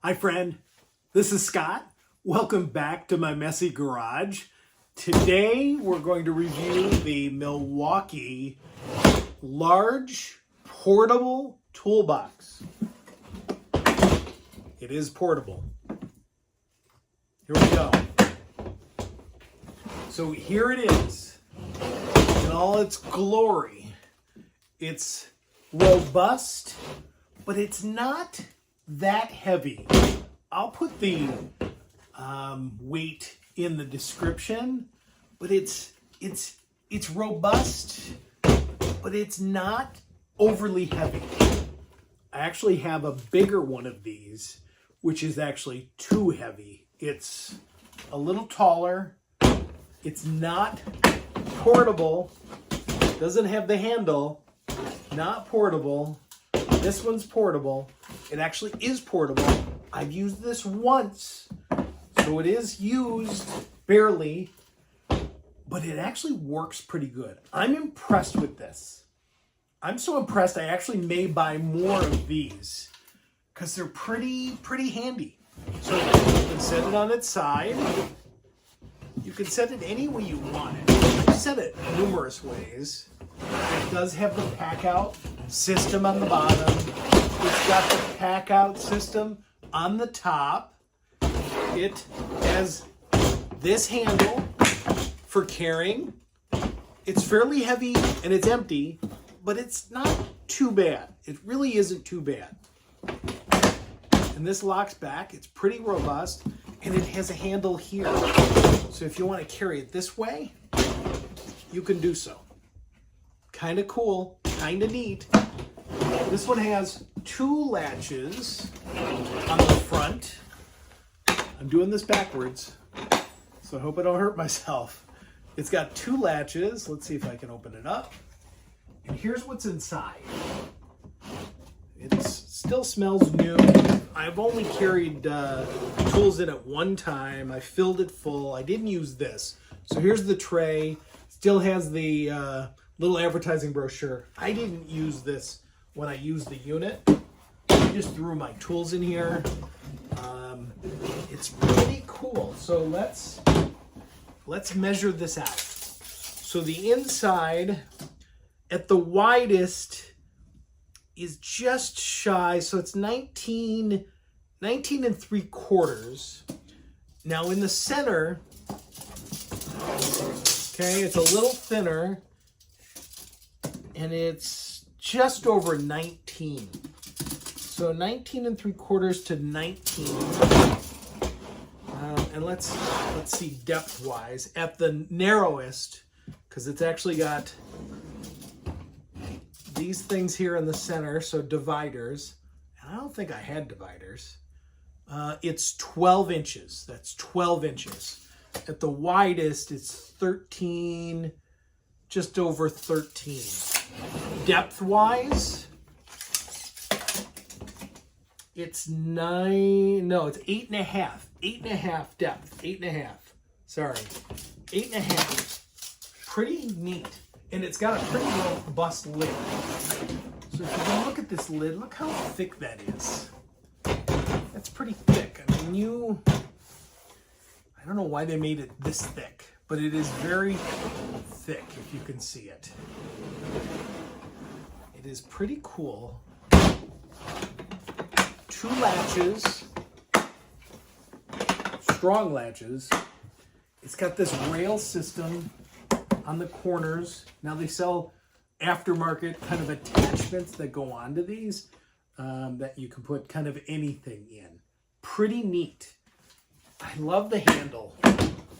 Hi friend, this is Scott. Welcome back to my messy garage. Today we're going to review the Milwaukee large portable toolbox. It is portable. Here we go. So here it is in all its glory. It's robust, but it's not that heavy. I'll put the weight in the description, but it's robust, but it's not overly heavy. I actually have a bigger one of these, which is actually too heavy. It's a little taller. It's not portable. Doesn't have the handle. Not portable. This one's portable. It actually is portable. I've used this once, so it is used barely, but it actually works pretty good. I'm impressed with this. I'm so impressed I actually may buy more of these because they're pretty handy. So you can set it on its side. You can set it any way you want it. I've set it numerous ways. It does have the pack out system on the bottom. It's got the pack out system on the top. It has this handle for carrying. It's fairly heavy and it's empty, but it's not too bad. It really isn't too bad. And this locks back. It's pretty robust, and it has a handle here. So if you want to carry it this way, you can do so. Kind of cool, kind of neat. This one has two latches on the front. I'm doing this backwards, so I hope I don't hurt myself. It's got two latches. Let's see if I can open it up. And here's what's inside. It still smells new. I've only carried tools in it one time. I filled it full. I didn't use this. So here's the tray. Still has the little advertising brochure. I didn't use this when I used the unit. I just threw my tools in here. It's pretty cool. So let's measure this out. So the inside at the widest is just shy. So it's 19 and 3/4. Now in the center, okay, it's a little thinner, and it's just over 19. So 19 and 3/4 to 19. And let's see depth-wise. At the narrowest, because it's actually got these things here in the center, so dividers. And I don't think I had dividers. It's 12 inches. That's 12 inches. At the widest, it's 13, just over 13. Depth-wise, it's 8.5. 8.5 depth. 8.5. Sorry. 8.5. Pretty neat. And it's got a pretty robust lid. So if you can look at this lid, look how thick that is. That's pretty thick. I mean, I don't know why they made it this thick, but it is very thick if you can see it. It is pretty cool. Two latches, strong latches. It's got this rail system on the corners. Now they sell aftermarket kind of attachments that go onto these that you can put kind of anything in. Pretty neat. I love the handle.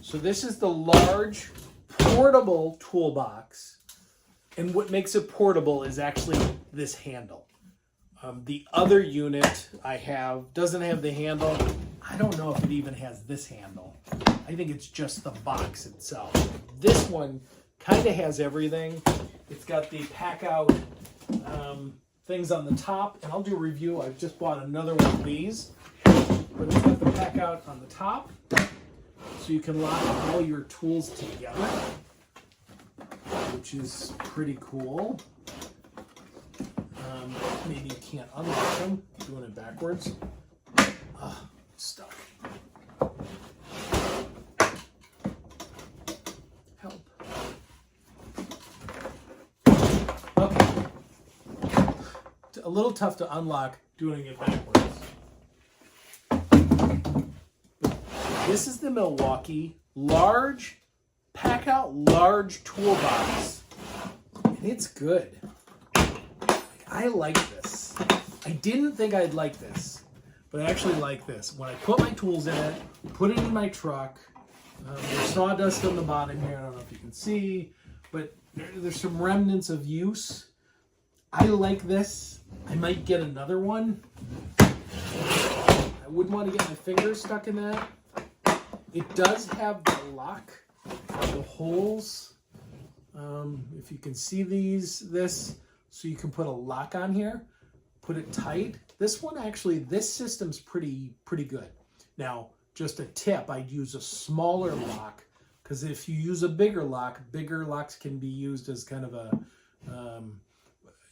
So this is the large portable toolbox. And what makes it portable is actually this handle. The other unit I have doesn't have the handle. I don't know if it even has this handle. I think it's just the box itself. This one kind of has everything. It's got the pack out things on the top, and I'll do a review. I've just bought another one of these, but it's got the pack out on the top, so you can lock all your tools together, which is pretty cool. Maybe you can't unlock them doing it backwards. a little tough to unlock doing it backwards. This is the Milwaukee large, pack out large toolbox. And it's good. I like this. I didn't think I'd like this, but I actually like this. When I put my tools in it, put it in my truck, there's sawdust on the bottom here. I don't know if you can see, but there's some remnants of use. I like this. I might get another one. I wouldn't want to get my fingers stuck in that. It does have the lock, the holes. If you can see this, so you can put a lock on here, put it tight. This one actually, this system's pretty good. Now, just a tip, I'd use a smaller lock, because if you use a bigger locks can be used as kind of a,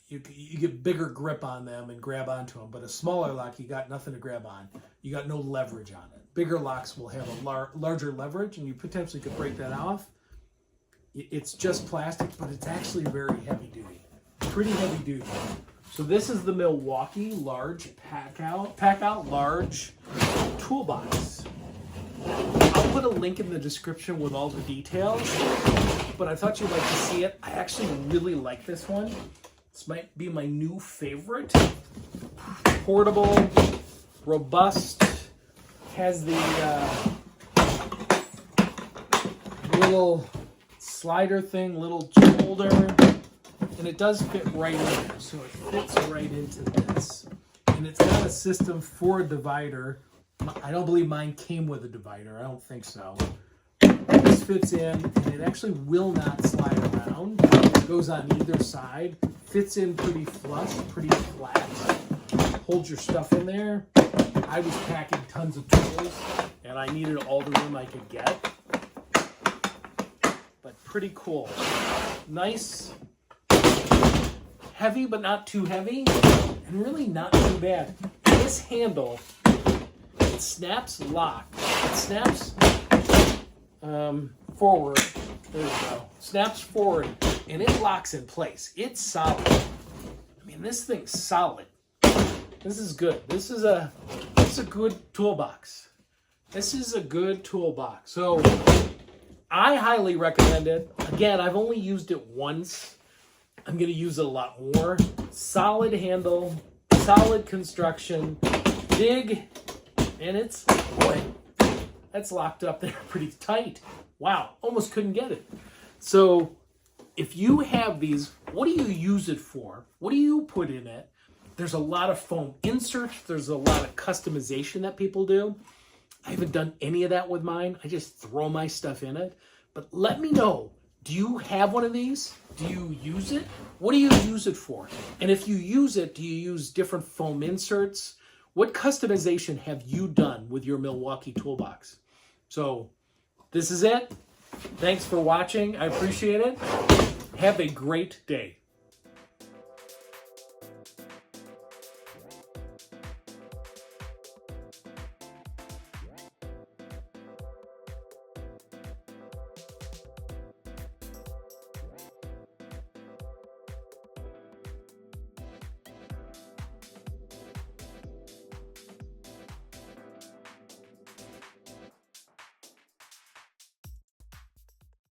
you get bigger grip on them and grab onto them, but a smaller lock, you got nothing to grab on. You got no leverage on it. Bigger locks will have a larger leverage, and you potentially could break that off. It's just plastic, but it's actually very heavy duty. Pretty heavy duty. So this is the Milwaukee large pack out large toolbox. I'll put a link in the description with all the details, but I thought you'd like to see it. I actually really like this one. This might be my new favorite. Portable, robust, has the little slider thing, little holder, and it does fit right in there. So it fits right into this. And it's got a system for a divider. I don't believe mine came with a divider. I don't think so. This fits in, and it actually will not slide around. It goes on either side. Fits in pretty flush, pretty flat. Holds your stuff in there. I was packing tons of tools, and I needed all the room I could get. But pretty cool. Nice. Heavy, but not too heavy. And really not too bad. This handle, it snaps lock. It snaps forward. There we go. Snaps forward, and it locks in place. It's solid. I mean, this thing's solid. This is good. This is a good toolbox. This is a good toolbox. So I highly recommend it. Again, I've only used it once. I'm going to use it a lot more. Solid handle, solid construction, big, and it's, boy, that's locked up there pretty tight. Wow, almost couldn't get it. So if you have these, what do you use it for? What do you put in it? There's a lot of foam inserts. There's a lot of customization that people do. I haven't done any of that with mine. I just throw my stuff in it. But let me know, do you have one of these? Do you use it? What do you use it for? And if you use it, do you use different foam inserts? What customization have you done with your Milwaukee toolbox? So this is it. Thanks for watching. I appreciate it. Have a great day.